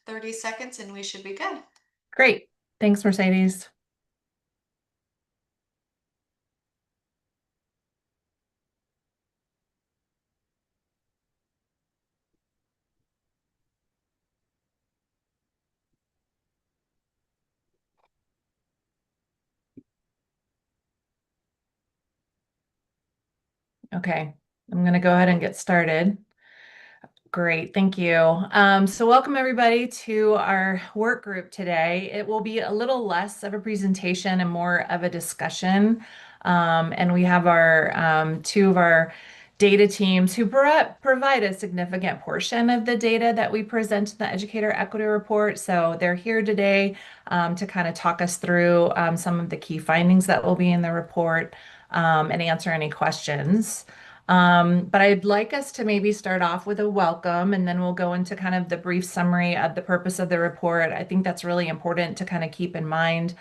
30 seconds and we should be good. Great. Thanks, Mercedes. Okay, I'm going to go ahead and get started. Great, thank you. So welcome everybody to our work group today. It will be a little less of a presentation and more of a discussion. And we have our two of our data teams who provide a significant portion of the data that we present in the Educator Equity Report. So they're here today to kind of talk us through some of the key findings that will be in the report and answer any questions. But I'd like us to maybe start off with a welcome, and then we'll go into kind of the brief summary of the purpose of the report. I think that's really important to kind of keep in mind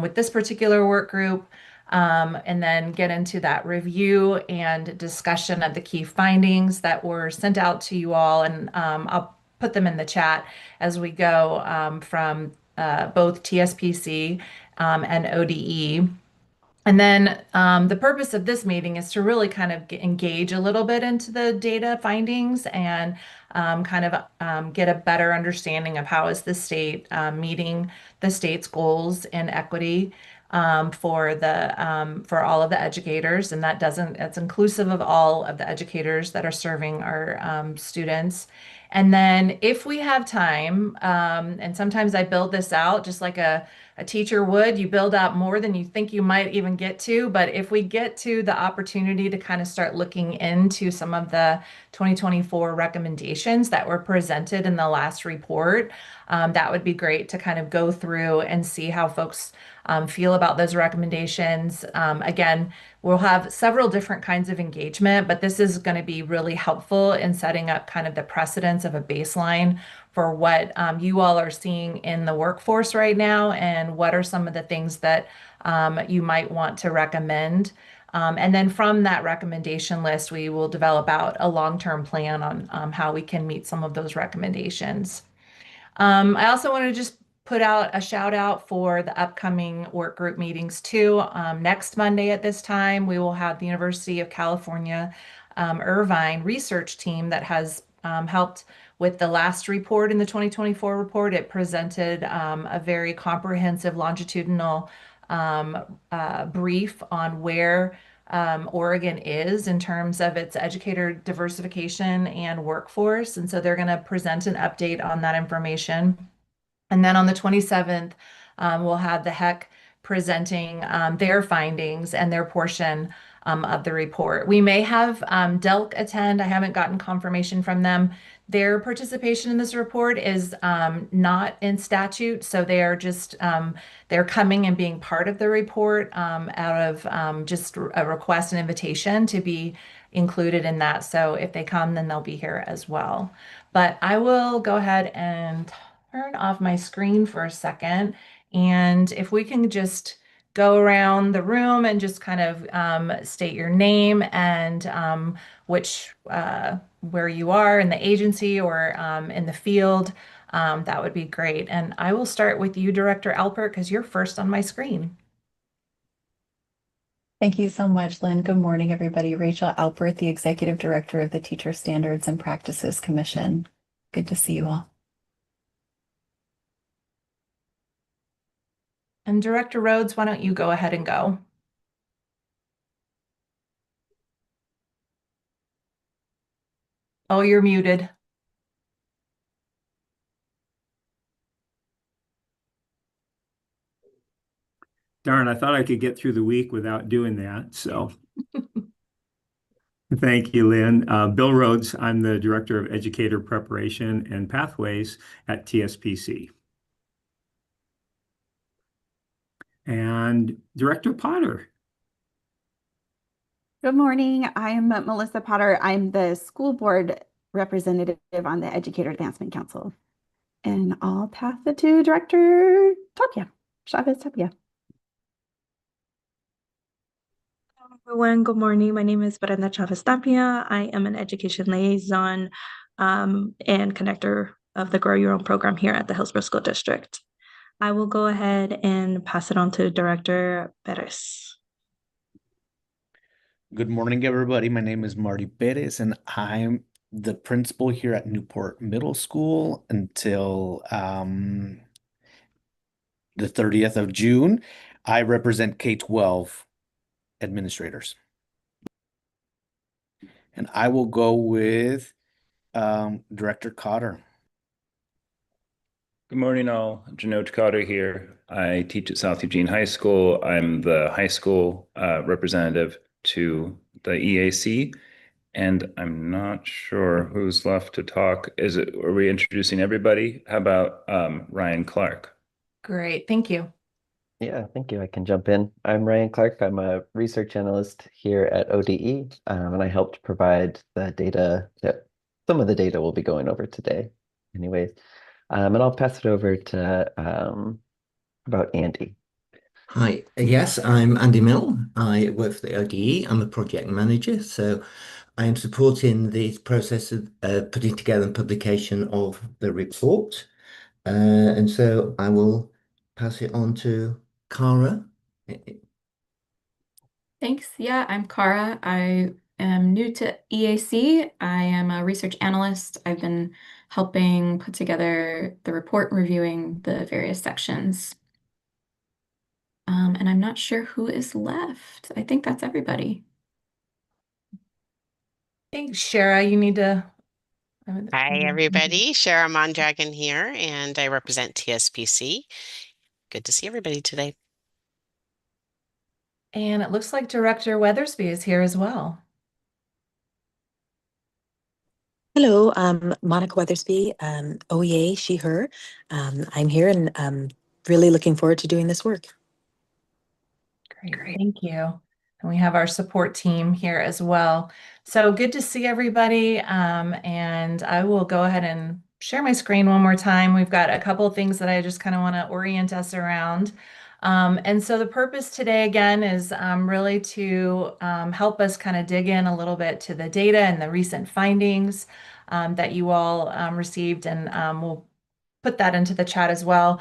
with this particular work group, and then get into that review and discussion of the key findings that were sent out to you all. And I'll put them in the chat as we go from both TSPC and ODE. And then the purpose of this meeting is to really kind of engage a little bit into the data findings and kind of get a better understanding of how is the state meeting the state's goals in equity for all of the educators, and that's inclusive of all of the educators that are serving our students. And then if we have time, and sometimes I build this out just like a teacher would. You build out more than you think you might even get to. But if we get to the opportunity to kind of start looking into some of the 2024 recommendations that were presented in the last report, that would be great to kind of go through and see how folks feel about those recommendations. Again, we'll have several different kinds of engagement, but this is going to be really helpful in setting up kind of the precedence of a baseline for what you all are seeing in the workforce right now and what are some of the things that you might want to recommend. And then from that recommendation list, we will develop out a long-term plan on how we can meet some of those recommendations. I also want to just put out a shout out for the upcoming work group meetings too. Next Monday at this time, we will have the University of California Irvine research team that has helped with the last report in the 2024 report. It presented a very comprehensive longitudinal brief on where Oregon is in terms of its educator diversification and workforce. And so they're going to present an update on that information. And then on the 27th, we'll have the HEC presenting their findings and their portion of the report. We may have DELC attend. I haven't gotten confirmation from them. Their participation in this report is not in statute, so they are just they're coming and being part of the report out of just a request and invitation to be included in that. So if they come, then they'll be here as well. But I will go ahead and turn off my screen for a second. And if we can just go around the room and just kind of state your name and where you are in the agency or in the field, that would be great. And I will start with you, Director Alpert, because you're first on my screen. Thank you so much, Lynn. Good morning, everybody. Rachel Alpert, the Executive Director of the Teacher Standards and Practices Commission. Good to see you all. And Director Rhodes, why don't you go ahead and go? Oh, you're muted. Darn, I thought I could get through the week without doing that. So thank you, Lynn. Bill Rhodes, I'm the Director of Educator Preparation and Pathways at TSPC. And Director Potter. Good morning. I'm Melissa Potter. I'm the school board representative on the Educator Advancement Council. And I'll pass it to Director Tapia, Chavez Tapia. Hello, everyone. Good morning. My name is Brenda Chavez Tapia. I am an education liaison and connector of the Grow Your Own program here at the Hillsborough School District. I will go ahead and pass it on to Director Perez. Good morning, everybody. My name is Marty Perez, and I'm the principal here at Newport Middle School until the 30th of June. I represent K-12 administrators. And I will go with Director Cotter. Good morning, all. Janot Cotter here. I teach at South Eugene High School. I'm the high school representative to the EAC, and I'm not sure who's left to talk. Are we introducing everybody? How about Ryan Clark? Great, thank you. Yeah, thank you. I can jump in. I'm Ryan Clark. I'm a research analyst here at ODE, and I helped provide the data that some of the data we'll be going over today. Anyways, and I'll pass it over to about Andy. Hi, yes, I'm Andy Mill. I work for the ODE. I'm a project manager, so I am supporting the process of putting together and publication of the report. And so I will pass it on to Cara. Thanks. Yeah, I'm Cara. I am new to EAC. I am a research analyst. I've been helping put together the report, reviewing the various sections. And I'm not sure who is left. I think that's everybody. Thanks, Shara. You need to. Hi, everybody. Shara Mondragon here, and I represent TSPC. Good to see everybody today. And it looks like Director Weathersby is here as well. Hello, Monica Weathersby, OEA, she, her. I'm here and really looking forward to doing this work. Great, thank you. And we have our support team here as well. So good to see everybody. And I will go ahead and share my screen one more time. We've got a couple of things that I just kind of want to orient us around. And so the purpose today, again, is really to help us kind of dig in a little bit to the data and the recent findings that you all received. And we'll put that into the chat as well.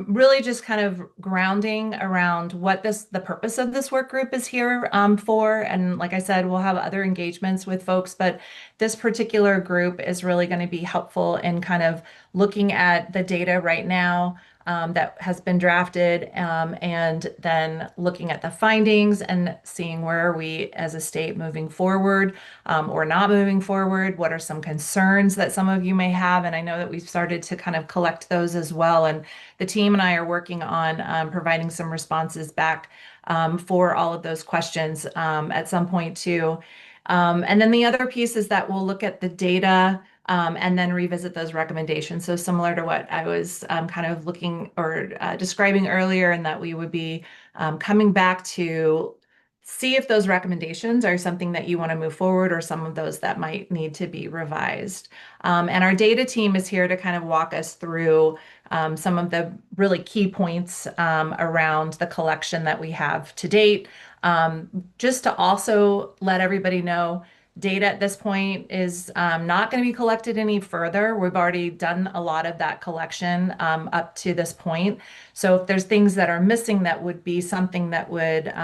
Really just kind of grounding around what the purpose of this work group is here for. And like I said, we'll have other engagements with folks, but this particular group is really going to be helpful in kind of looking at the data right now that has been drafted, and then looking at the findings and seeing where are we as a state moving forward or not moving forward. What are some concerns that some of you may have? And I know that we've started to kind of collect those as well. And the team and I are working on providing some responses back for all of those questions at some point too. And then the other piece is that we'll look at the data and then revisit those recommendations. So similar to what I was kind of looking or describing earlier, and that we would be coming back to see if those recommendations are something that you want to move forward or some of those that might need to be revised. And our data team is here to kind of walk us through some of the really key points around the collection that we have to date. Just to also let everybody know, data at this point is not going to be collected any further. We've already done a lot of that collection up to this point. So if there's things that are missing that would be something that would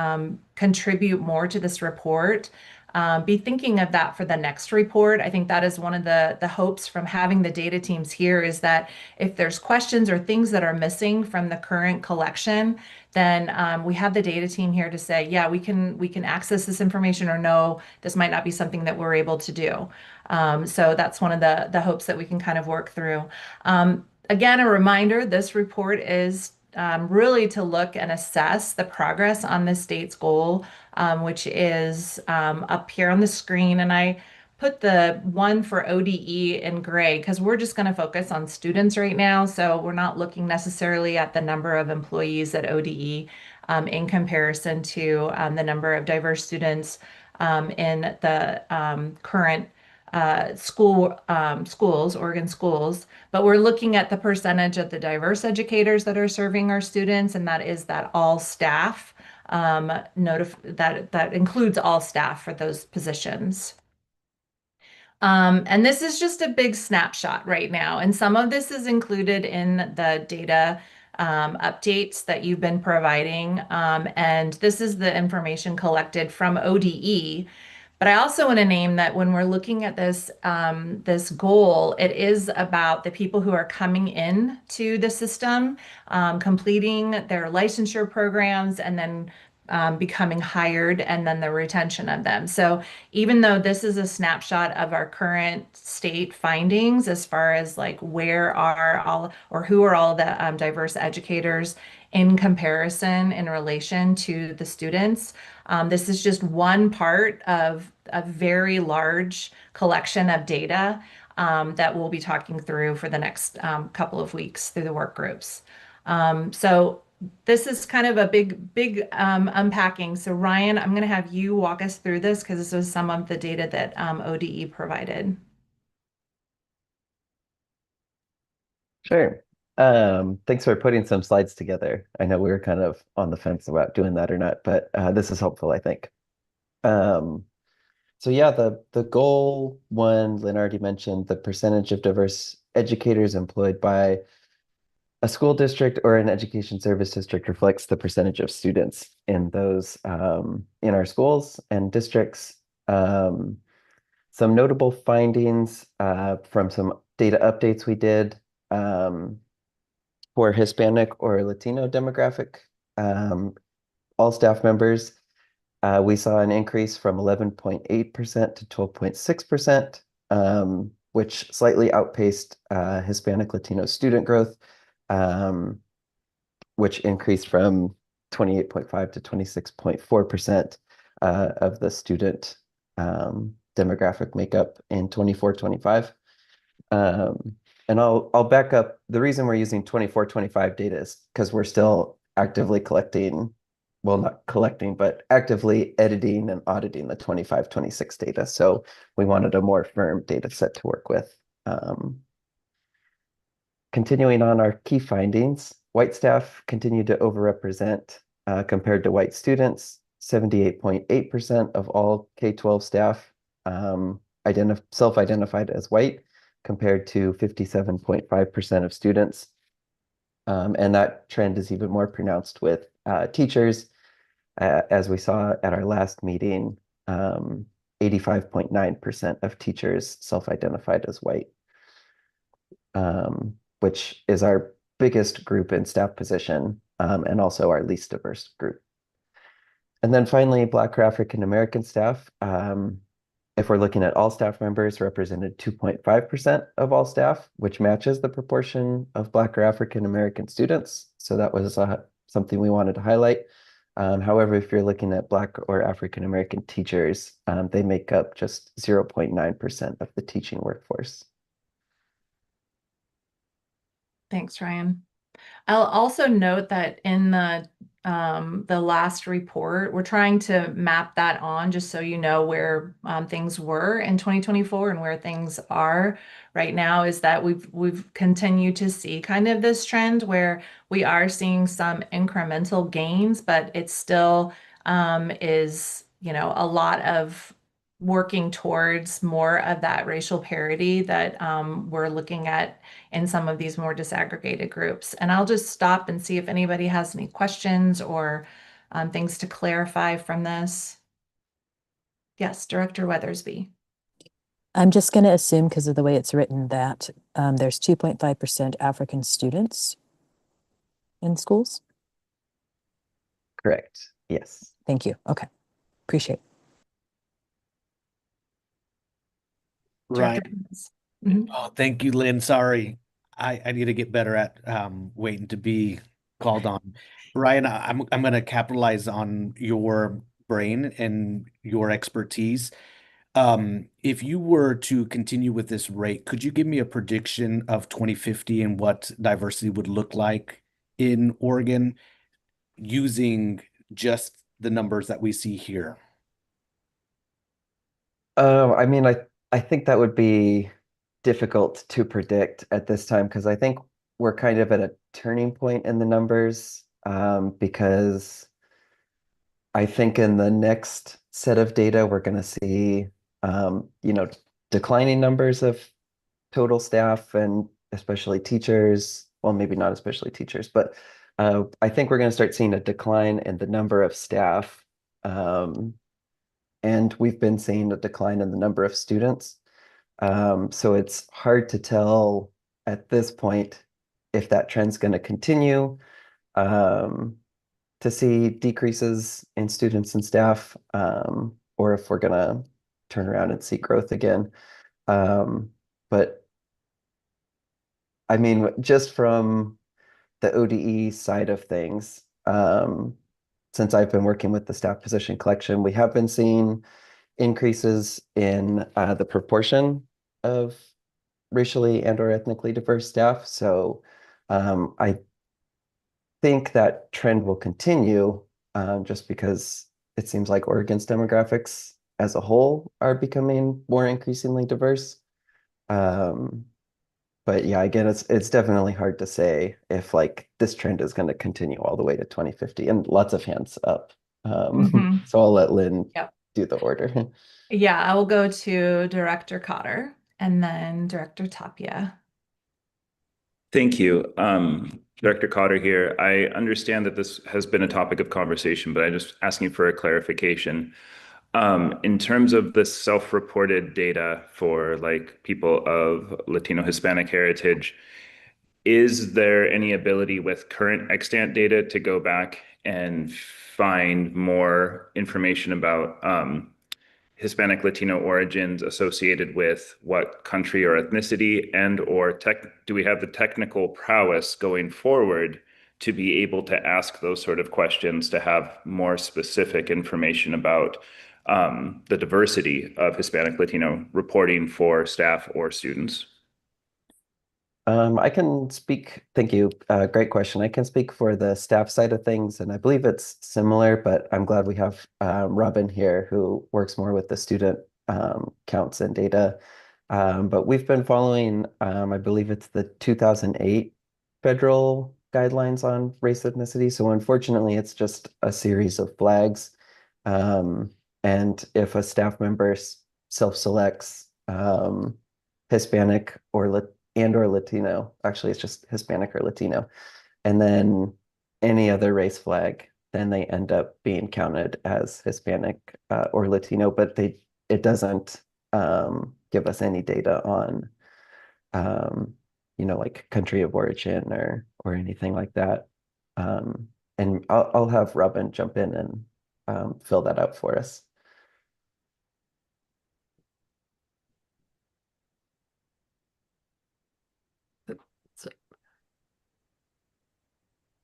contribute more to this report, be thinking of that for the next report. I think that is one of the hopes from having the data teams here, is that if there's questions or things that are missing from the current collection, then we have the data team here to say, yeah, we can access this information, or no, this might not be something that we're able to do. So that's one of the hopes that we can kind of work through. Again, a reminder, this report is really to look and assess the progress on the state's goal, which is up here on the screen. And I put the one for ODE in gray because we're just going to focus on students right now. So we're not looking necessarily at the number of employees at ODE in comparison to the number of diverse students in the current schools, Oregon schools, but we're looking at the percentage of the diverse educators that are serving our students, and that is that all staff, that includes all staff for those positions. And this is just a big snapshot right now. And some of this is included in the data updates that you've been providing. And this is the information collected from ODE. But I also want to name that when we're looking at this goal, it is about the people who are coming in to the system, completing their licensure programs, and then becoming hired, and then the retention of them. So even though this is a snapshot of our current state findings as far as like where are all or who are all the diverse educators in comparison in relation to the students, this is just one part of a very large collection of data that we'll be talking through for the next couple of weeks through the work groups. So this is kind of a big unpacking. So Ryan, I'm going to have you walk us through this because this was some of the data that ODE provided. Sure. Thanks for putting some slides together. I know we were kind of on the fence about doing that or not, but this is helpful, I think. So yeah, the goal one, Lynn already mentioned, the percentage of diverse educators employed by a school district or an education service district reflects the percentage of students in those in our schools and districts. Some notable findings from some data updates we did for Hispanic or Latino demographic, all staff members, we saw an increase from 11.8% to 12.6%, which slightly outpaced Hispanic Latino student growth, which increased from 28.5 to 26.4% of the student demographic makeup in 24-25. And I'll back up. The reason we're using 24-25 data is because we're still actively collecting, well, not collecting, but actively editing and auditing the 25-26 data. So we wanted a more firm data set to work with. Continuing on our key findings, white staff continued to overrepresent compared to white students. 78.8% of all K-12 staff self-identified as white, compared to 57.5% of students. And that trend is even more pronounced with teachers. As we saw at our last meeting, 85.9% of teachers self-identified as white, which is our biggest group in staff position, and also our least diverse group. And then finally, Black or African American staff, if we're looking at all staff members, represented 2.5% of all staff, which matches the proportion of Black or African American students. So that was something we wanted to highlight. However, if you're looking at Black or African American teachers, they make up just 0.9% of the teaching workforce. Thanks, Ryan. I'll also note that in the last report, we're trying to map that on just so you know where things were in 2024 and where things are right now, is that we've continued to see kind of this trend where we are seeing some incremental gains, but it still is, you know, a lot of working towards more of that racial parity that we're looking at in some of these more disaggregated groups. And I'll just stop and see if anybody has any questions or things to clarify from this. Yes, Director Weathersby. I'm just going to assume, because of the way it's written, that there's 2.5% African students in schools. Correct. Yes. Thank you. Okay. Appreciate it. Right. Mhm. Oh, thank you, Lynn. Sorry. I need to get better at waiting to be called on. Ryan, I'm gonna capitalize on your brain and your expertise. If you were to continue with this rate, could you give me a prediction of 2050 and what diversity would look like in Oregon using just the numbers that we see here? I mean, I think that would be difficult to predict at this time, because I think we're kind of at a turning point in the numbers, because I think in the next set of data, we're going to see, you know, declining numbers of total staff and especially teachers. Well, maybe not especially teachers, but I think we're going to start seeing a decline in the number of staff. And we've been seeing a decline in the number of students. So it's hard to tell at this point if that trend's going to continue, to see decreases in students and staff, or if we're going to turn around and see growth again. But I mean, just from the ODE side of things, since I've been working with the staff position collection, we have been seeing increases in the proportion of racially and or ethnically diverse staff. So I think that trend will continue, just because it seems like Oregon's demographics as a whole are becoming more increasingly diverse. But yeah, again, it's definitely hard to say if like this trend is going to continue all the way to 2050, and lots of hands up. So I'll let Lynn do the order. Yeah, I will go to Director Cotter and then Director Tapia. Thank you. Director Cotter here. I understand that this has been a topic of conversation, but I'm just asking for a clarification. In terms of the self-reported data for like people of Latino Hispanic heritage, is there any ability with current extant data to go back and find more information about Hispanic Latino origins associated with what country or ethnicity, and or do we have the technical prowess going forward to be able to ask those sort of questions to have more specific information about the diversity of Hispanic Latino reporting for staff or students? I can speak, thank you. Great question. I can speak for the staff side of things, and I believe it's similar, but I'm glad we have Robin here who works more with the student counts and data. But we've been following, I believe it's the 2008 federal guidelines on race ethnicity. So unfortunately, it's just a series of flags. And if a staff member self-selects Hispanic or Latino, actually it's just Hispanic or Latino, and then any other race flag, then they end up being counted as Hispanic or Latino, but it doesn't give us any data on like country of origin or anything like that. And I'll have Robin jump in and fill that out for us.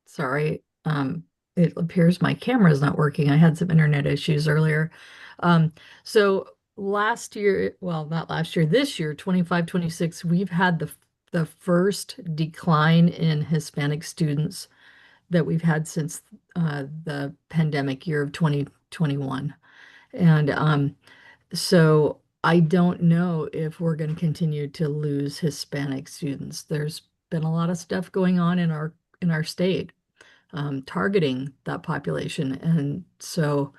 Sorry, it appears my camera is not working. I had some internet issues earlier. So last year, well, not last year, this year, 25, 26, we've had the first decline in Hispanic students that we've had since the pandemic year of 2021. And so I don't know if we're going to continue to lose Hispanic students. There's been a lot of stuff going on in our state, targeting that population. And so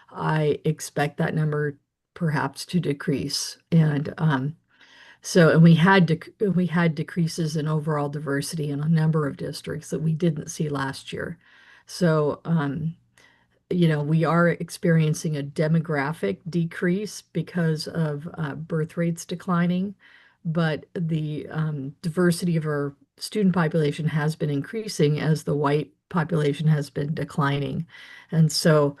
I expect that number perhaps to decrease. And we had decreases in overall diversity in a number of districts that we didn't see last year. So we are experiencing a demographic decrease because of birth rates declining, but the diversity of our student population has been increasing as the white population has been declining. And so,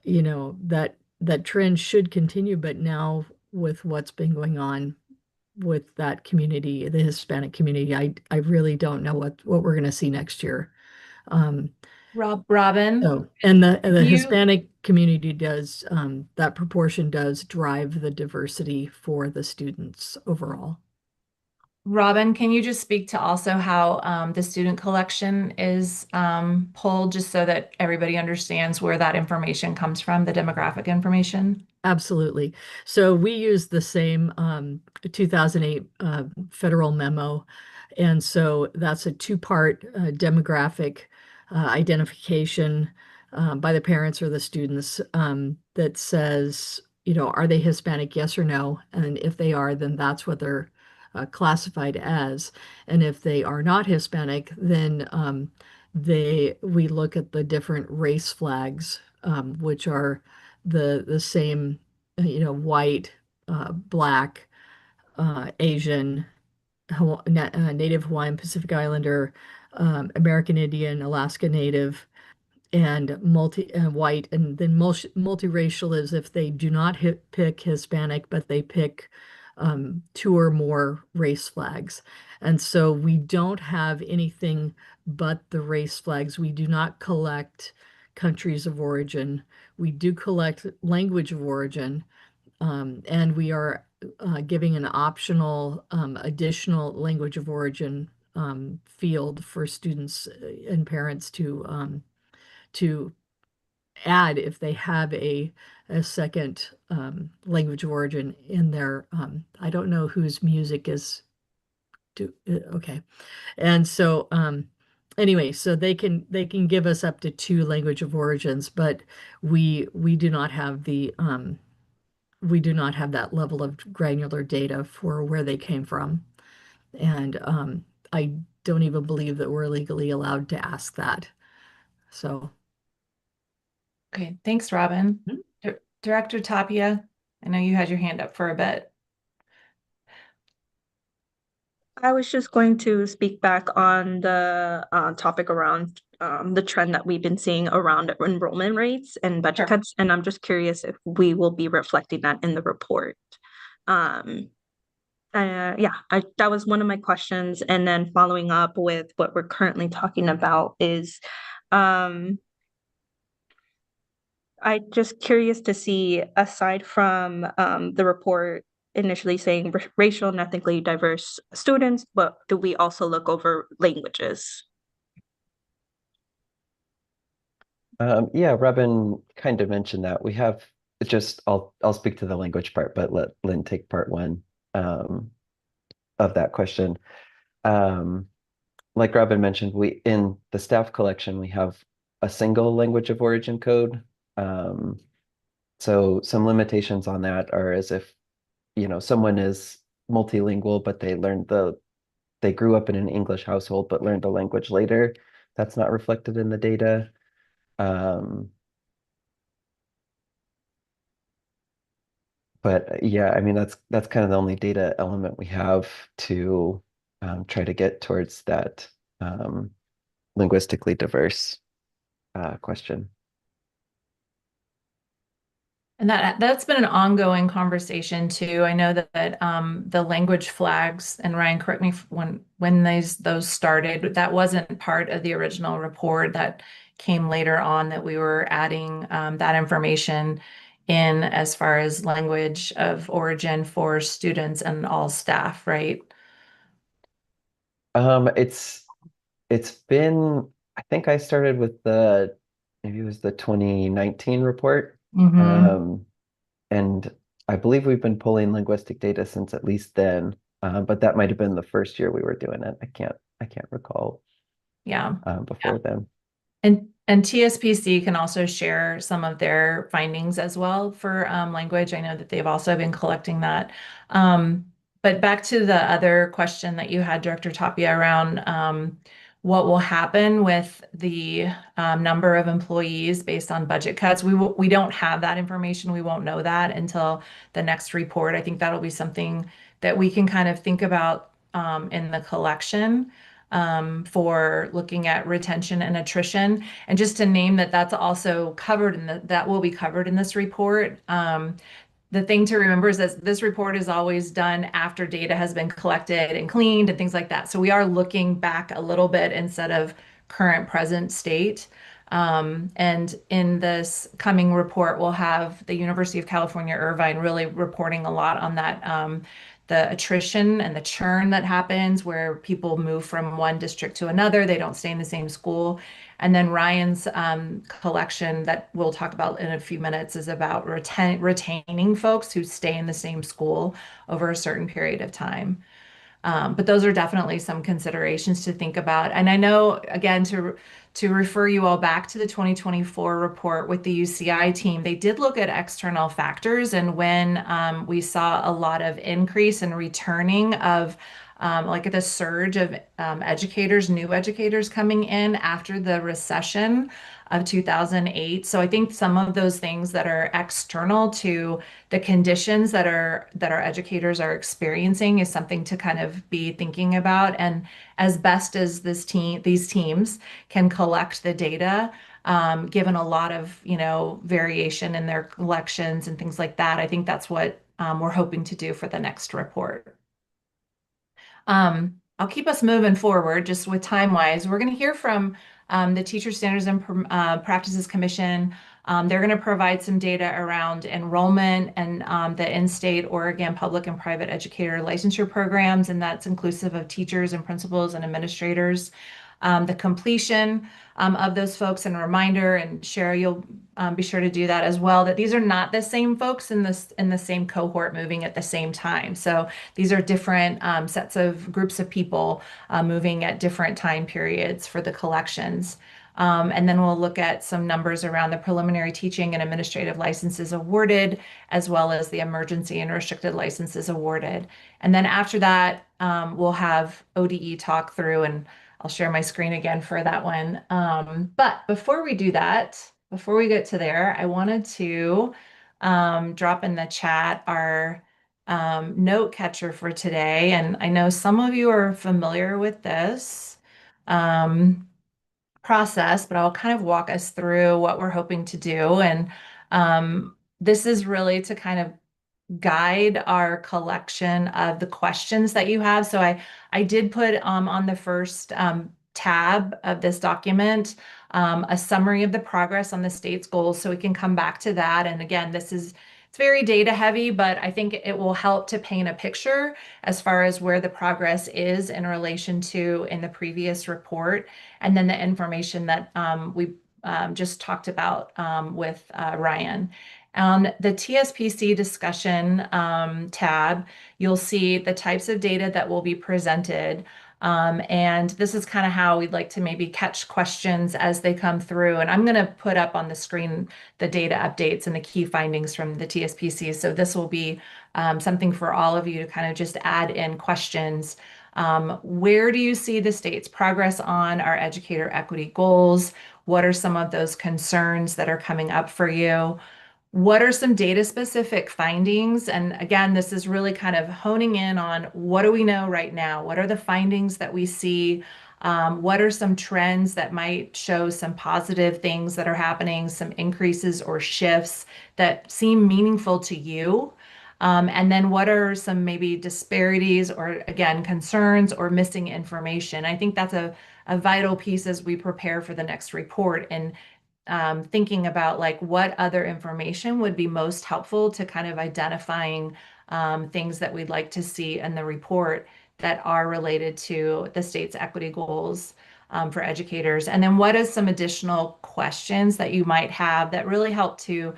that trend should continue, but now with what's been going on with that community, the Hispanic community, I really don't know what we're going to see next year. Robin. And the Hispanic community does, that proportion does drive the diversity for the students overall. Robin, can you just speak to also how the student collection is pulled, just so that everybody understands where that information comes from, the demographic information? Absolutely. So we use the same 2008 federal memo. And so that's a two-part demographic identification by the parents or the students that says, are they Hispanic, yes or no? And if they are, then that's what they're classified as. And if they are not Hispanic, then we look at the different race flags, which are the same, white, black, Asian, Native Hawaiian, Pacific Islander, American Indian, Alaska Native, and multi white, and then multiracial is if they do not pick Hispanic, but they pick two or more race flags. And so we don't have anything but the race flags. We do not collect countries of origin. We do collect language of origin, and we are giving an optional additional language of origin field for students and parents to add if they have a second language of origin in their I don't know whose music is okay. And so anyway, so they can give us up to two language of origins, but we do not have that level of granular data for where they came from. And I don't even believe that we're legally allowed to ask that. So Okay, thanks, Robin. Director Tapia, I know you had your hand up for a bit. I was just going to speak back on the topic around the trend that we've been seeing around enrollment rates and budget cuts, and I'm just curious if we will be reflecting that in the report. Yeah, that was one of my questions, and then following up with what we're currently talking about is, I just curious to see, aside from the report initially saying racial and ethnically diverse students, but do we also look over languages? Yeah, Robin kind of mentioned that. We have just I'll speak to the language part, but let Lynn take part one of that question. Like Robin mentioned, we in the staff collection we have a single language of origin code. So some limitations on that are as if someone is multilingual, but they grew up in an English household but learned the language later. That's not reflected in the data. But yeah, I mean that's kind of the only data element we have to try to get towards that linguistically diverse question. And that's been an ongoing conversation too. I know that the language flags, and Ryan, correct me when those started, that wasn't part of the original report. That came later on that we were adding that information in as far as language of origin for students and all staff, right? It's been, I think I started with maybe it was the 2019 report. And I believe we've been pulling linguistic data since at least then, but that might have been the first year we were doing it. I can't recall. Yeah. Before then. And TSPC can also share some of their findings as well for language. I know that they've also been collecting that. But back to the other question that you had, Director Tapia, around what will happen with the number of employees based on budget cuts. We don't have that information. We won't know that until the next report. I think that'll be something that we can kind of think about in the collection for looking at retention and attrition. And just to name that, that's also covered that will be covered in this report. The thing to remember is that this report is always done after data has been collected and cleaned and things like that. So we are looking back a little bit instead of current present state. And in this coming report, we'll have the University of California, Irvine really reporting a lot on that, the attrition and the churn that happens where people move from one district to another. They don't stay in the same school. And then Ryan's collection that we'll talk about in a few minutes is about retaining folks who stay in the same school over a certain period of time. But those are definitely some considerations to think about. And I know, again, to refer you all back to the 2024 report with the UCI team. They did look at external factors, and when we saw a lot of increase in returning of like the surge of new educators coming in after the recession of 2008. So I think some of those things that are external to the conditions that our educators are experiencing is something to kind of be thinking about. And as best as these teams can collect the data, given a lot of, variation in their collections and things like that, I think that's what we're hoping to do for the next report. I'll keep us moving forward just with time wise. We're going to hear from the Teacher Standards and Practices Commission. They're going to provide some data around enrollment and the in-state Oregon public and private educator licensure programs, and that's inclusive of teachers and principals and administrators. The completion of those folks, and a reminder, and Sherry, you'll be sure to do that as well, that these are not the same folks in the same cohort moving at the same time. So these are different sets of groups of people moving at different time periods for the collections. And then we'll look at some numbers around the preliminary teaching and administrative licenses awarded, as well as the emergency and restricted licenses awarded. And then after that, we'll have ODE talk through, and I'll share my screen again for that one. But before we do that, before we get to there, I wanted to drop in the chat our note catcher for today. And I know some of you are familiar with this process, but I'll kind of walk us through what we're hoping to do. And this is really to kind of guide our collection of the questions that you have. So I did put on the first tab of this document a summary of the progress on the state's goals, so we can come back to that. And again, it's very data heavy, but I think it will help to paint a picture as far as where the progress is in relation to in the previous report, and then the information that we just talked about with Ryan. On the TSPC discussion tab, you'll see the types of data that will be presented. And this is kind of how we'd like to maybe catch questions as they come through. And I'm going to put up on the screen the data updates and the key findings from the TSPC. So this will be something for all of you to kind of just add in questions. Where do you see the state's progress on our educator equity goals? What are some of those concerns that are coming up for you? What are some data specific findings? And again, this is really kind of honing in on what do we know right now? What are the findings that we see? What are some trends that might show some positive things that are happening, some increases or shifts that seem meaningful to you? And then what are some maybe disparities or, again, concerns or missing information? I think that's a vital piece as we prepare for the next report, and thinking about like what other information would be most helpful to kind of identifying things that we'd like to see in the report that are related to the state's equity goals for educators. And then what is some additional questions that you might have that really help to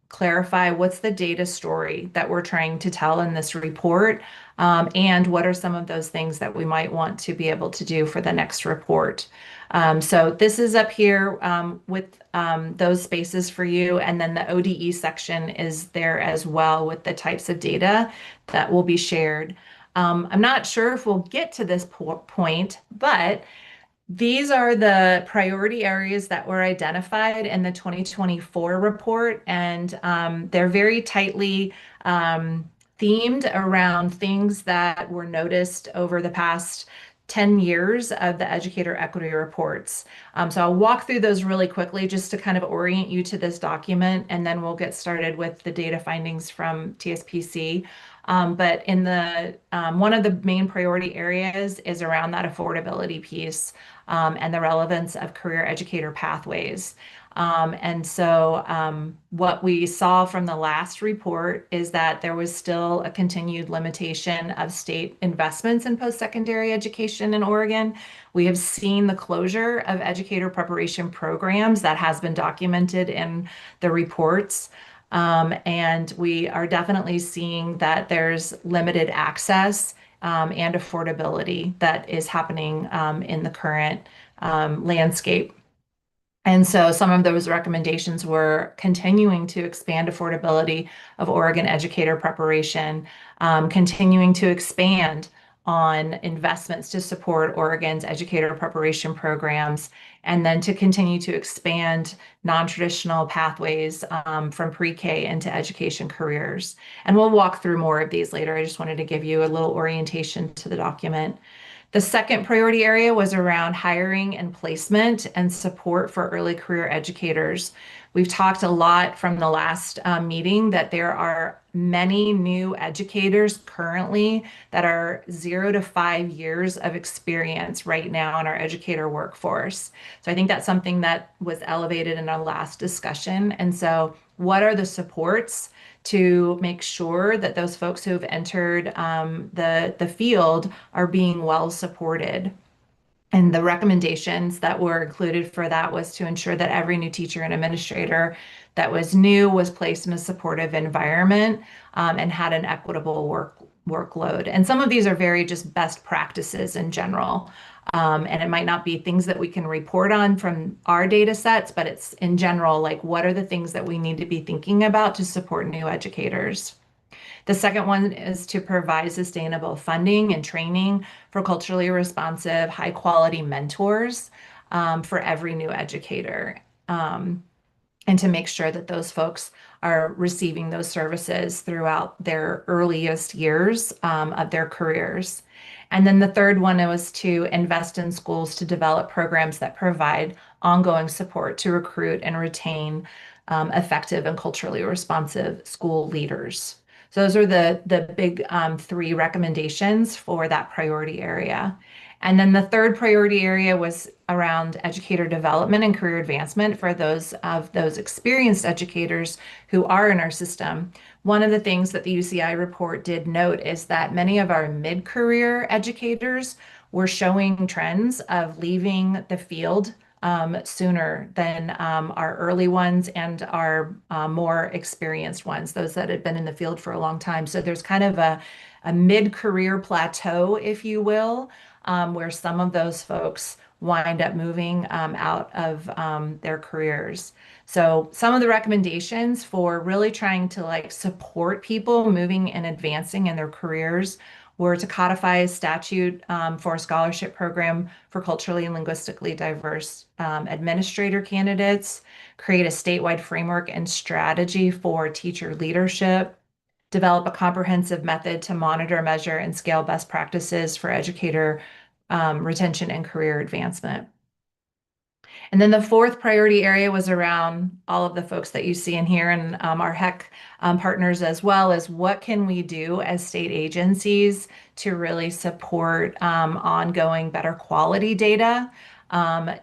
clarify what's the data story that we're trying to tell in this report, and what are some of those things that we might want to be able to do for the next report. So this is up here with those spaces for you, and then the ODE section is there as well with the types of data that will be shared. I'm not sure if we'll get to this point, but these are the priority areas that were identified in the 2024 report, and they're very tightly themed around things that were noticed over the past 10 years of the educator equity reports. So I'll walk through those really quickly just to kind of orient you to this document, and then we'll get started with the data findings from TSPC. But in the one of the main priority areas is around that affordability piece and the relevance of career educator pathways. And so what we saw from the last report is that there was still a continued limitation of state investments in post-secondary education in Oregon. We have seen the closure of educator preparation programs that has been documented in the reports. And we are definitely seeing that there's limited access and affordability that is happening in the current landscape. And so some of those recommendations were continuing to expand affordability of Oregon educator preparation, continuing to expand on investments to support Oregon's educator preparation programs, and then to continue to expand non-traditional pathways from pre-K into education careers. And we'll walk through more of these later. I just wanted to give you a little orientation to the document. The second priority area was around hiring and placement and support for early career educators. We've talked a lot from the last meeting that there are many new educators currently that are 0 to 5 years of experience right now in our educator workforce. So I think that's something that was elevated in our last discussion. And so what are the supports to make sure that those folks who have entered the field are being well supported? And the recommendations that were included for that was to ensure that every new teacher and administrator that was new was placed in a supportive environment and had an equitable workload. And some of these are very just best practices in general. And it might not be things that we can report on from our data sets, but it's in general, like what are the things that we need to be thinking about to support new educators? The second one is to provide sustainable funding and training for culturally responsive, high quality mentors for every new educator. And to make sure that those folks are receiving those services throughout their earliest years of their careers. And then the third one was to invest in schools to develop programs that provide ongoing support to recruit and retain effective and culturally responsive school leaders. So those are the big three recommendations for that priority area. And then the third priority area was around educator development and career advancement for those experienced educators who are in our system. One of the things that the UCI report did note is that many of our mid-career educators were showing trends of leaving the field sooner than our early ones and our more experienced ones, those that had been in the field for a long time. So there's kind of a mid-career plateau, if you will, where some of those folks wind up moving out of their careers. So some of the recommendations for really trying to like support people moving and advancing in their careers were to codify a statute for a scholarship program for culturally and linguistically diverse administrator candidates, create a statewide framework and strategy for teacher leadership, develop a comprehensive method to monitor, measure, and scale best practices for educator retention and career advancement. And then the fourth priority area was around all of the folks that you see in here and our HEC partners, as well as what can we do as state agencies to really support ongoing better quality data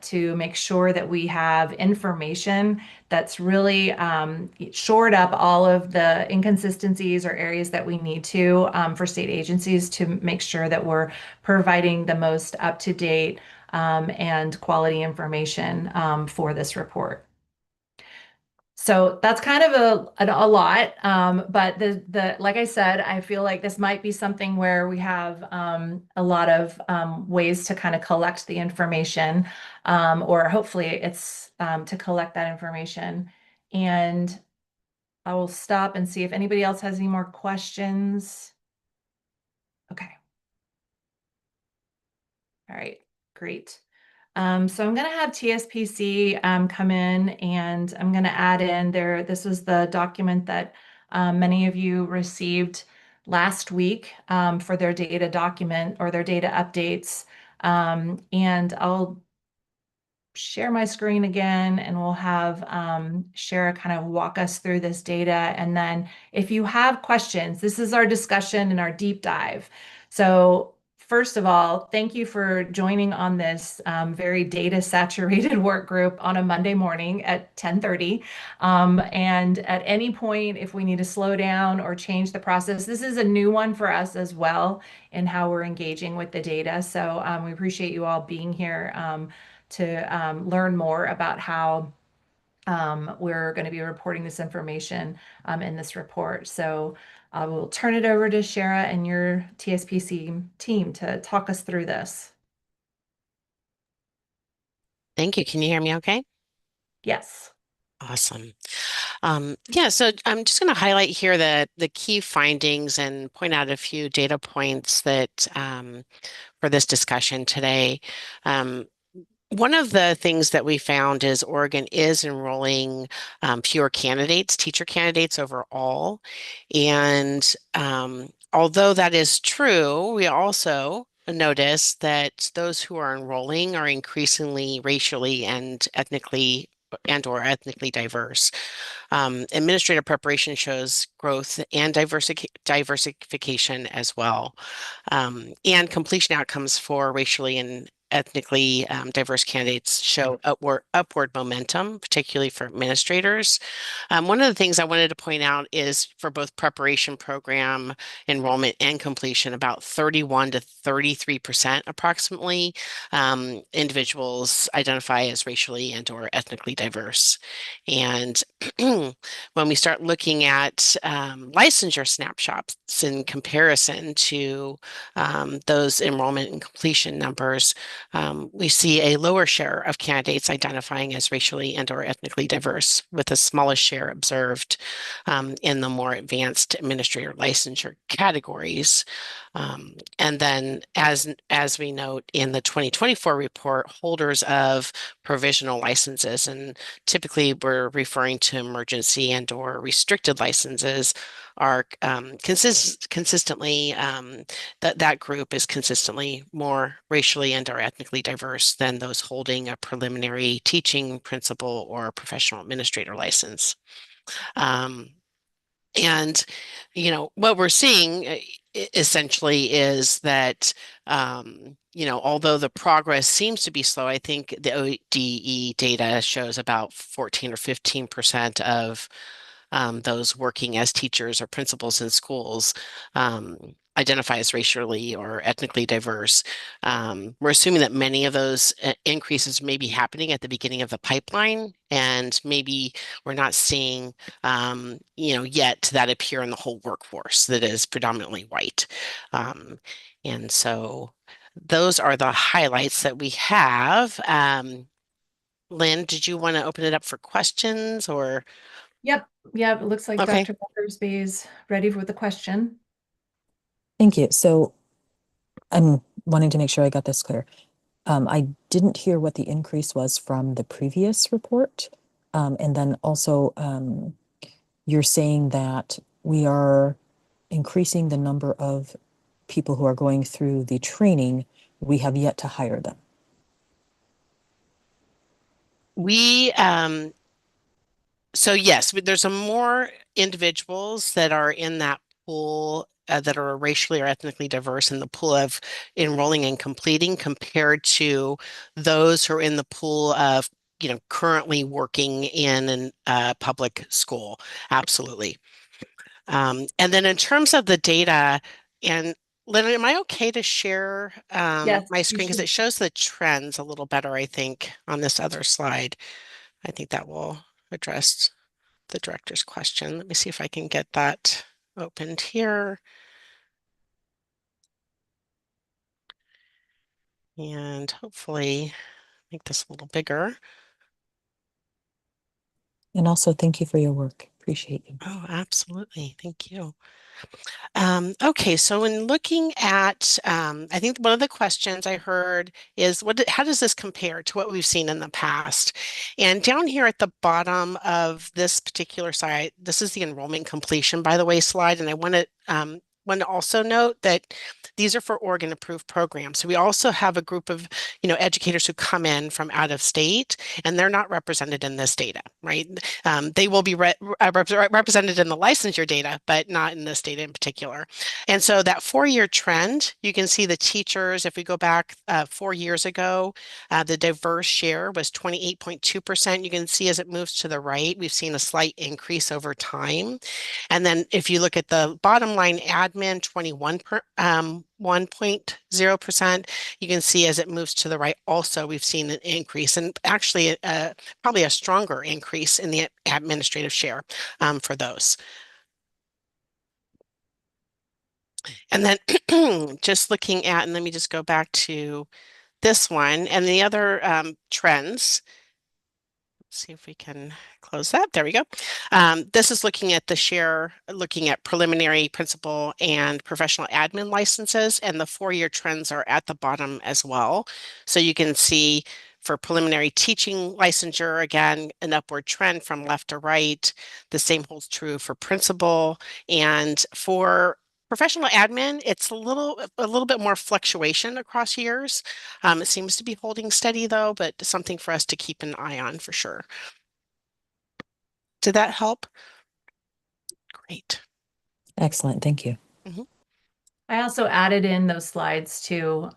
to make sure that we have information that's really shored up all of the inconsistencies or areas that we need to for state agencies to make sure that we're providing the most up-to-date and quality information for this report. So that's kind of a lot, but like I said, I feel like this might be something where we have a lot of ways to kind of collect the information, or hopefully it's to collect that information. And I will stop and see if anybody else has any more questions. Okay. All right, great. So I'm going to have TSPC come in and I'm going to add in there. This is the document that many of you received last week for their data document or their data updates. And I'll share my screen again and we'll have Shara kind of walk us through this data. And then if you have questions, this is our discussion and our deep dive. So first of all, thank you for joining on this very data saturated work group on a Monday morning at 10:30. And at any point, if we need to slow down or change the process, this is a new one for us as well in how we're engaging with the data. So we appreciate you all being here to learn more about how we're going to be reporting this information in this report. So I will turn it over to Shara and your TSPC team to talk us through this. Thank you. Can you hear me okay? Yes. Awesome. Yeah, so I'm just going to highlight here the key findings and point out a few data points that for this discussion today. Um, One of the things that we found is Oregon is enrolling fewer candidates, teacher candidates overall. And although that is true, we also notice that those who are enrolling are increasingly racially and or ethnically diverse. Administrative preparation shows growth and diversification as well. And completion outcomes for racially and ethnically diverse candidates show upward momentum, particularly for administrators. One of the things I wanted to point out is for both preparation program enrollment and completion, about 31 to 33% approximately individuals identify as racially and or ethnically diverse. And when we start looking at licensure snapshots in comparison to those enrollment and completion numbers, we see a lower share of candidates identifying as racially and or ethnically diverse, with the smallest share observed in the more advanced administrator licensure categories. And then as we note in the 2024 report, holders of provisional licenses, and typically we're referring to emergency and or restricted licenses, are consistently that group is consistently more racially and or ethnically diverse than those holding a preliminary teaching, principal, or professional administrator license. And, what we're seeing essentially is that, although the progress seems to be slow, I think the ODE data shows about 14 or 15% of those working as teachers or principals in schools identify as racially or ethnically diverse. We're assuming that many of those increases may be happening at the beginning of the pipeline, and maybe we're not seeing, yet that appear in the whole workforce that is predominantly white. And so those are the highlights that we have. Lynn, did you want to open it up for questions or? Yep. It looks like Okay. Dr. Battersby is ready for the question. Thank you. So I'm wanting to make sure I got this clear. I didn't hear what the increase was from the previous report. And then also, you're saying that we are increasing the number of people who are going through the training. We have yet to hire them. So yes, there's more individuals that are in that pool that are racially or ethnically diverse in the pool of enrolling and completing compared to those who are in the pool of, currently working in a public school. Absolutely. And then in terms of the data, and Lynn, am I okay to share Yes, my you screen because should. it shows the trends a little better, I think, on this other slide. I think that will address the director's question. Let me see if I can get that opened here. And hopefully make this a little bigger. And also, thank you for your work. Appreciate you. Oh, absolutely. Thank you. Okay, so in looking at, I think one of the questions I heard is, how does this compare to what we've seen in the past? And down here at the bottom of this particular slide, this is the enrollment completion, by the way, slide, and I want to also note that these are for Oregon approved programs. So we also have a group of, educators who come in from out of state, and they're not represented in this data, right? They will be represented in the licensure data, but not in this data in particular. And so that 4-year trend, you can see the teachers, if we go back 4 years ago, the diverse share was 28.2%. You can see as it moves to the right, we've seen a slight increase over time. And then if you look at the bottom line, admin 1.0%, you can see as it moves to the right, also we've seen an increase, and actually probably a stronger increase in the administrative share for those. And then just looking at, and let me just go back to this one and the other trends. See if we can close that. There we go. This is looking at the share, looking at preliminary principal and professional admin licenses, and the 4-year trends are at the bottom as well. So you can see for preliminary teaching licensure, again, an upward trend from left to right. The same holds true for principal. And for professional admin, it's a little bit more fluctuation across years. It seems to be holding steady though, but something for us to keep an eye on for sure. Did that help? Great. Excellent. Thank you. I also added in those slides too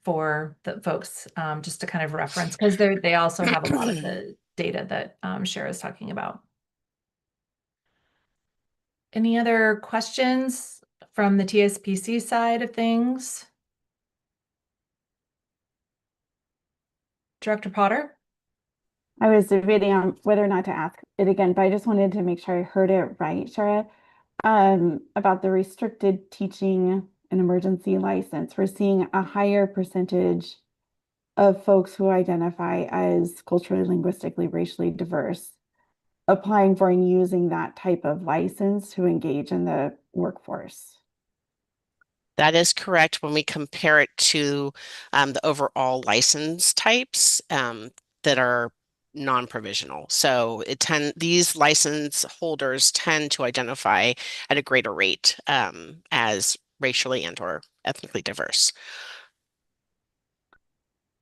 for the folks just to kind of reference because they also have a lot of the data that Shara is talking about. Any other questions from the TSPC side of things? Director Potter? I was debating on whether or not to ask it again, but I just wanted to make sure I heard it right, Shara. About the restricted teaching and emergency license. We're seeing a higher percentage of folks who identify as culturally, linguistically, racially diverse applying for and using that type of license to engage in the workforce. That is correct when we compare it to the overall license types that are non-provisional. So these license holders tend to identify at a greater rate as racially and or ethnically diverse.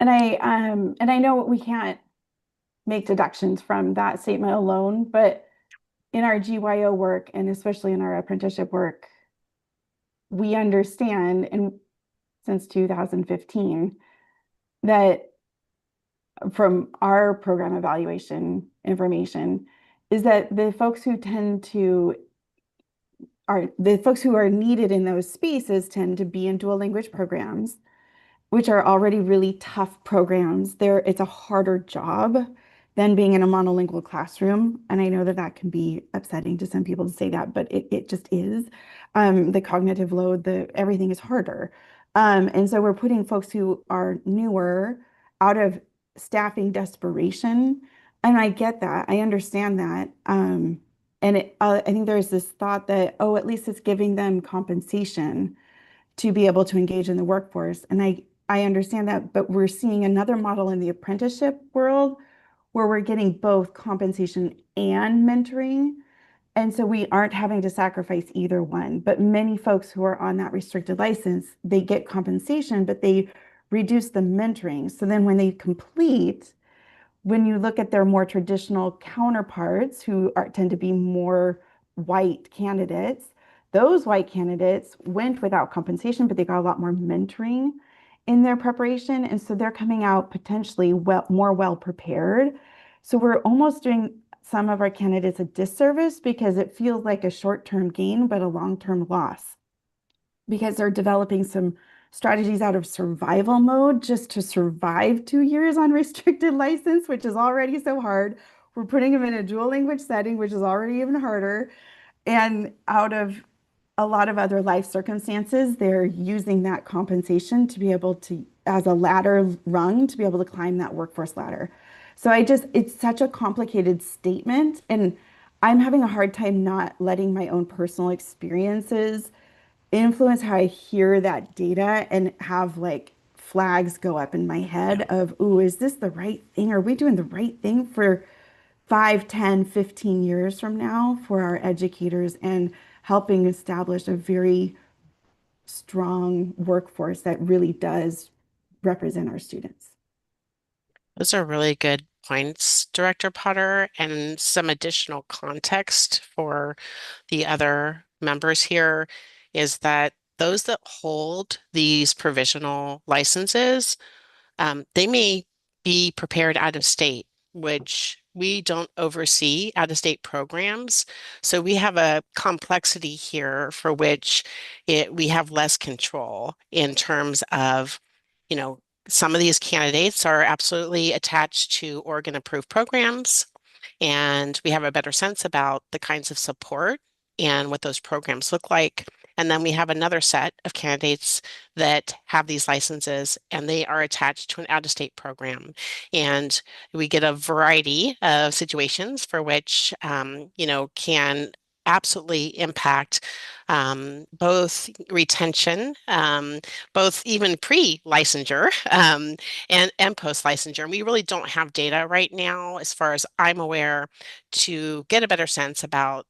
And I know we can't make deductions from that statement alone, but in our GYO work and especially in our apprenticeship work, we understand, and since 2015, that from our program evaluation information is that the folks who are needed in those spaces tend to be in dual language programs, which are already really tough programs. It's a harder job than being in a monolingual classroom. And I know that that can be upsetting to some people to say that, but it just is. The cognitive load, everything is harder. And so we're putting folks who are newer out of staffing desperation. And I get that. I understand that. I think there's this thought that, oh, at least it's giving them compensation to be able to engage in the workforce. And I understand that, but we're seeing another model in the apprenticeship world where we're getting both compensation and mentoring. And so we aren't having to sacrifice either one. But many folks who are on that restricted license, they get compensation, but they reduce the mentoring. So then when they complete, when you look at their more traditional counterparts who tend to be more white candidates, those white candidates went without compensation, but they got a lot more mentoring in their preparation. And so they're coming out potentially more well prepared. So we're almost doing some of our candidates a disservice because it feels like a short-term gain, but a long-term loss because they're developing some strategies out of survival mode just to survive 2 years on restricted license, which is already so hard. We're putting them in a dual language setting, which is already even harder. And out of a lot of other life circumstances, they're using that compensation to be able to, as a ladder rung, to be able to climb that workforce ladder. So it's such a complicated statement. And I'm having a hard time not letting my own personal experiences influence how I hear that data and have like flags go up in my head of, ooh, is this the right thing? Are we doing the right thing for 5, 10, 15 years from now for our educators and helping establish a very strong workforce that really does represent our students? Those are really good points, Director Potter, and some additional context for the other members here is that those that hold these provisional licenses, they may be prepared out of state, which we don't oversee out of state programs. So we have a complexity here for which we have less control in terms of, some of these candidates are absolutely attached to Oregon approved programs, and we have a better sense about the kinds of support and what those programs look like. And then we have another set of candidates that have these licenses and they are attached to an out-of-state program. And we get a variety of situations for which, can absolutely impact both retention, both even pre-licensure and post-licensure. And we really don't have data right now, as far as I'm aware, to get a better sense about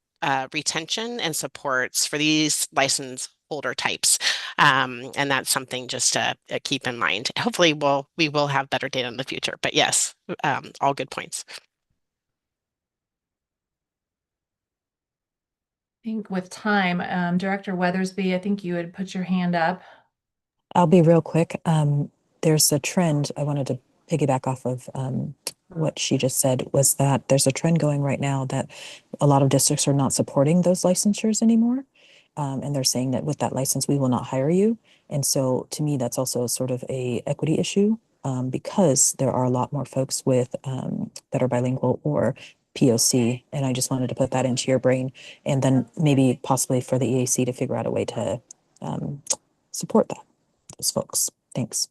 retention and supports for these license holder types. And that's something just to keep in mind. Hopefully we will have better data in the future. But yes, all good points. I think with time, Director Weathersby, I think you had put your hand up. I'll be real quick. There's a trend I wanted to piggyback off of what she just said, was that there's a trend going right now that a lot of districts are not supporting those licensures anymore. And they're saying that with that license, we will not hire you. And so to me, that's also sort of a equity issue, because there are a lot more folks with that are bilingual or POC. And I just wanted to put that into your brain, and then maybe possibly for the EAC to figure out a way to support those folks. Thanks.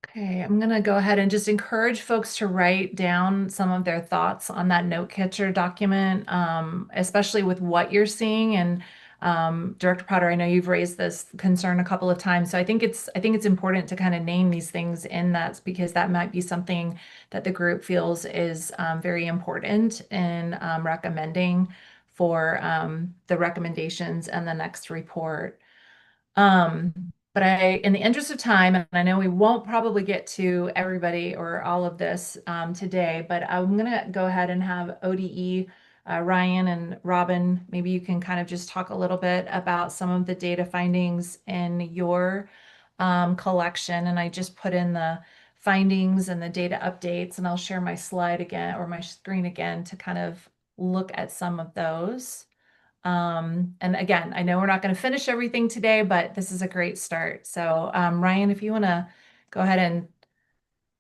Okay, I'm going to go ahead and just encourage folks to write down some of their thoughts on that note catcher document, especially with what you're seeing. And Director Potter, I know you've raised this concern a couple of times, so I think it's important to kind of name these things in that, because that might be something that the group feels is very important in recommending for the recommendations and the next report. But in the interest of time, and I know we won't probably get to everybody or all of this today, but I'm going to go ahead and have ODE, Ryan and Robin, maybe you can kind of just talk a little bit about some of the data findings in your collection. And I just put in the findings and the data updates, and I'll share my slide again, or my screen again, to kind of look at some of those. And again, I know we're not going to finish everything today, but this is a great start. So Ryan, if you want to go ahead and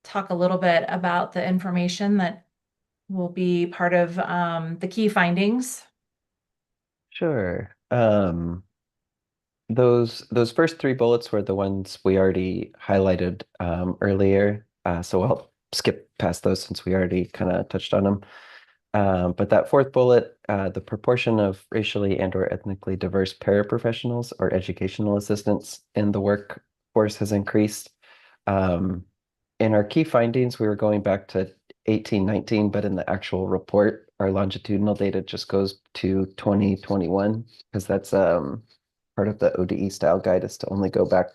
talk a little bit about the information that will be part of the key findings. Sure. Those first three bullets were the ones we already highlighted earlier. So I'll skip past those since we already kind of touched on them. But that fourth bullet, the proportion of racially and or ethnically diverse paraprofessionals or educational assistants in the workforce has increased. In our key findings, we were going back to 1819, but in the actual report, our longitudinal data just goes to 2021, because that's part of the ODE style guide is to only go back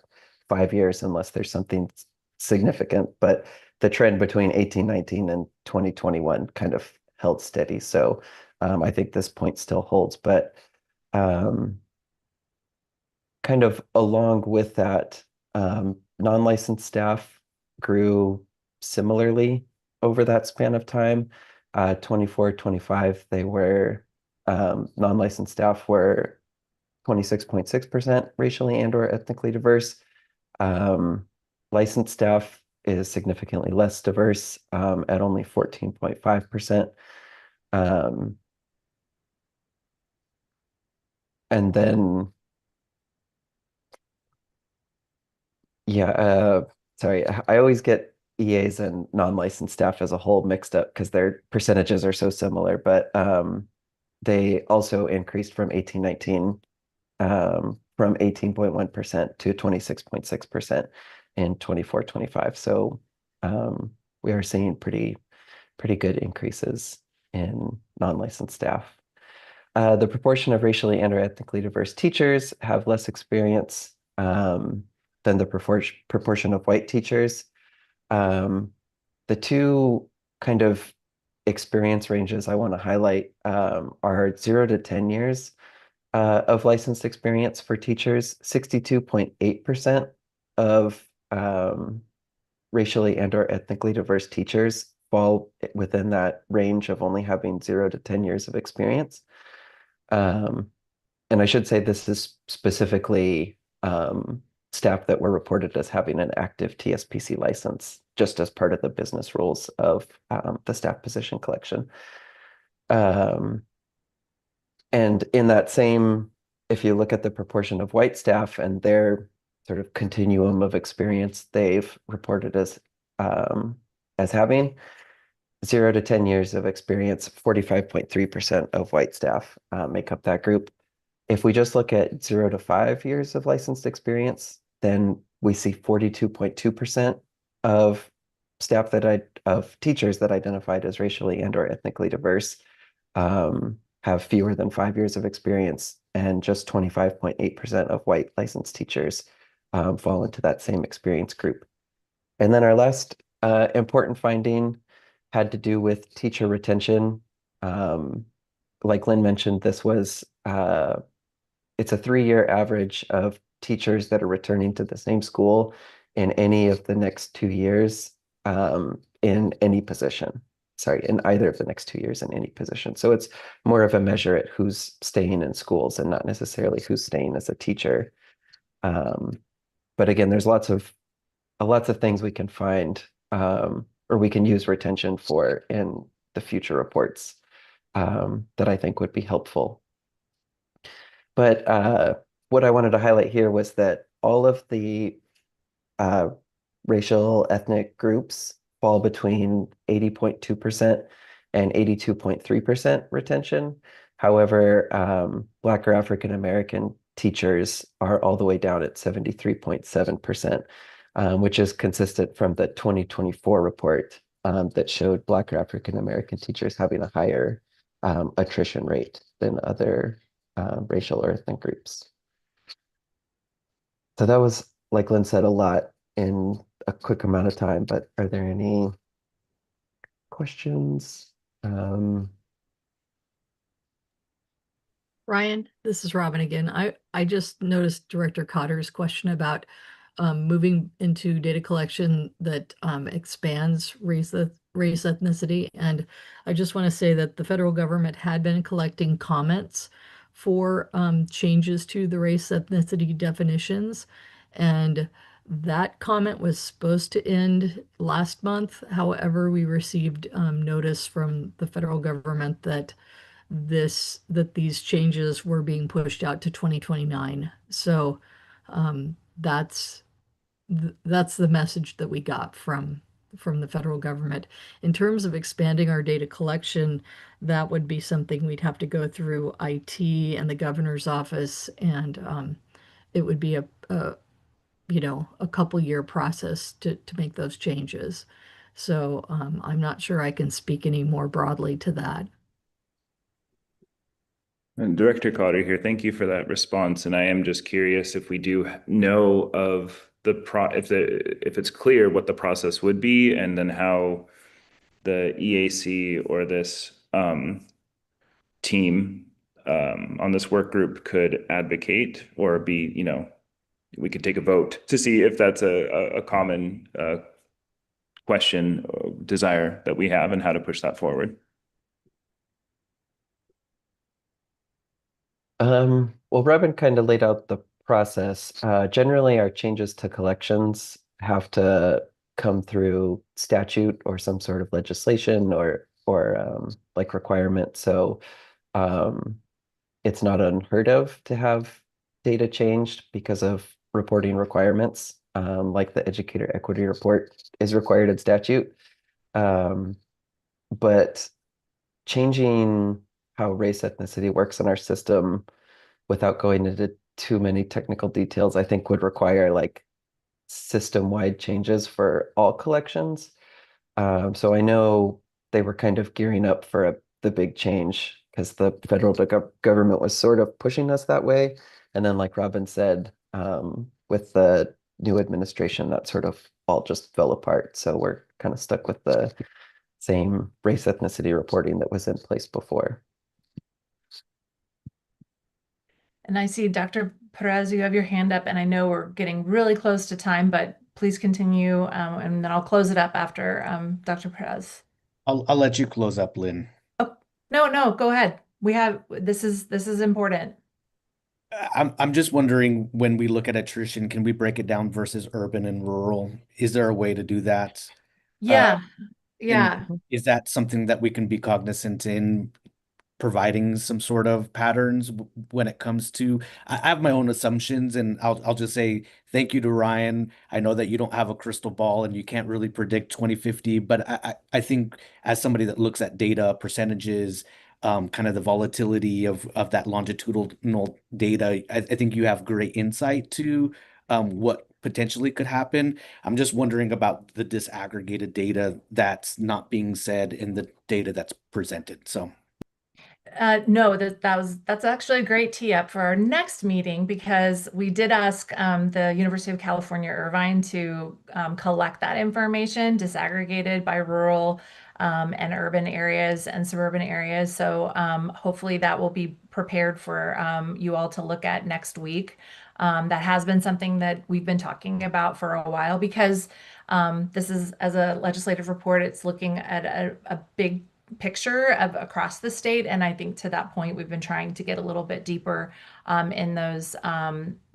5 years unless there's something significant. But the trend between 1819 and 2021 kind of held steady. So I think this point still holds, but kind of along with that, non-licensed staff grew similarly over that span of time. 24, 25, they were non-licensed staff were 26.6% racially and or ethnically diverse. Licensed staff is significantly less diverse at only 14.5%. And then, yeah, sorry, I always get EAs and non-licensed staff as a whole mixed up because their percentages are so similar, but they also increased from 1819 from 18.1% to 26.6% in 24-25. So we are seeing pretty good increases in non-licensed staff. The proportion of racially and or ethnically diverse teachers have less experience than the proportion of white teachers. The two kind of experience ranges I want to highlight are 0 to 10 years of licensed experience for teachers. 62.8% of racially and or ethnically diverse teachers fall within that range of only having 0 to 10 years of experience. And I should say this is specifically staff that were reported as having an active TSPC license, just as part of the business rules of the staff position collection. And in that same, if you look at the proportion of white staff and their sort of continuum of experience, they've reported as having 0 to 10 years of experience, 45.3% of white staff make up that group. If we just look at 0 to 5 years of licensed experience, then we see 42.2% of staff of teachers that identified as racially and or ethnically diverse have fewer than 5 years of experience, and just 25.8% of white licensed teachers fall into that same experience group. And then our last important finding had to do with teacher retention. Like Lynn mentioned, this was it's a 3-year average of teachers that are returning to the same school in any of the next 2 years in any position. Sorry, in either of the next 2 years in any position. So it's more of a measure at who's staying in schools and not necessarily who's staying as a teacher. But again, there's lots of things we can find or we can use retention for in the future reports that I think would be helpful. But what I wanted to highlight here was that all of the racial ethnic groups fall between 80.2% and 82.3% retention. However, Black or African American teachers are all the way down at 73.7%, which is consistent from the 2024 report that showed Black or African American teachers having a higher attrition rate than other racial or ethnic groups. So that was, like Lynn said, a lot in a quick amount of time, but are there any questions? Ryan, this is Robin again. I just noticed Director Cotter's question about moving into data collection that expands race ethnicity. And I just want to say that the federal government had been collecting comments for changes to the race ethnicity definitions. And that comment was supposed to end last month. However, we received notice from the federal government that these changes were being pushed out to 2029. So that's the message that we got from the federal government. In terms of expanding our data collection, that would be something we'd have to go through IT and the governor's office, and it would be a couple year process to make those changes. So I'm not sure I can speak any more broadly to that. And Director Cotter here, thank you for that response. And I am just curious if we do know of if it's clear what the process would be, and then how the EAC or this team on this work group could advocate or be, we could take a vote to see if that's a common question or desire that we have and how to push that forward. Well, Robin kind of laid out the process. Generally, our changes to collections have to come through statute or some sort of legislation or like requirement. So it's not unheard of to have data changed because of reporting requirements, like the Educator Equity Report is required in statute. But changing how race ethnicity works in our system without going into too many technical details, I think would require like system-wide changes for all collections. So I know they were kind of gearing up for the big change because the federal government was sort of pushing us that way. And then, like Robin said, with the new administration, that sort of all just fell apart. So we're kind of stuck with the same race ethnicity reporting that was in place before. And I see Dr. Perez, you have your hand up, and I know we're getting really close to time, but please continue, and then I'll close it up after Dr. Perez. I'll let you close up, Lynn. Oh, no, go ahead. This is important. I'm just wondering, when we look at attrition, can we break it down versus urban and rural? Is there a way to do that? Yeah. Is that something that we can be cognizant in providing some sort of patterns when it comes to, I have my own assumptions, and I'll just say thank you to Ryan. I know that you don't have a crystal ball and you can't really predict 2050, but I think as somebody that looks at data, percentages, kind of the volatility of that longitudinal data, I think you have great insight to what potentially could happen. I'm just wondering about the disaggregated data that's not being said in the data that's presented. So. No, that's actually a great tee up for our next meeting, because we did ask the University of California, Irvine to collect that information disaggregated by rural and urban areas and suburban areas. So hopefully that will be prepared for you all to look at next week. That has been something that we've been talking about for a while, because this is, as a legislative report, it's looking at a big picture of across the state. And I think to that point, we've been trying to get a little bit deeper in those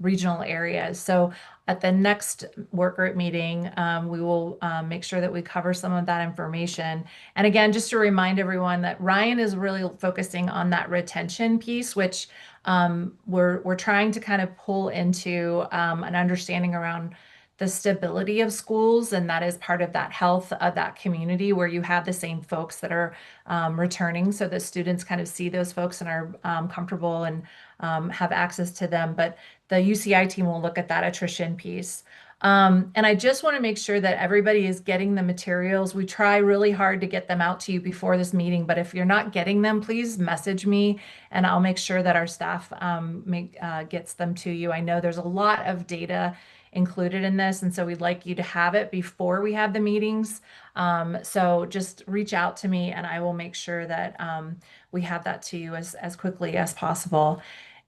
regional areas. So at the next work group meeting, we will make sure that we cover some of that information. And again, just to remind everyone that Ryan is really focusing on that retention piece, which we're trying to kind of pull into an understanding around the stability of schools, and that is part of that health of that community, where you have the same folks that are returning, so the students kind of see those folks and are comfortable and have access to them. But the UCI team will look at that attrition piece. And I just want to make sure that everybody is getting the materials. We try really hard to get them out to you before this meeting, but if you're not getting them, please message me and I'll make sure that our staff gets them to you. I know there's a lot of data included in this, and so we'd like you to have it before we have the meetings. So just reach out to me and I will make sure that we have that to you as quickly as possible.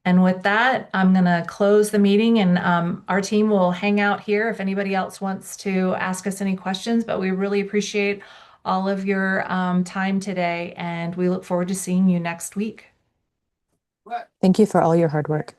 And with that, I'm going to close the meeting, and our team will hang out here if anybody else wants to ask us any questions. But we really appreciate all of your time today, and we look forward to seeing you next week. Thank you for all your hard work.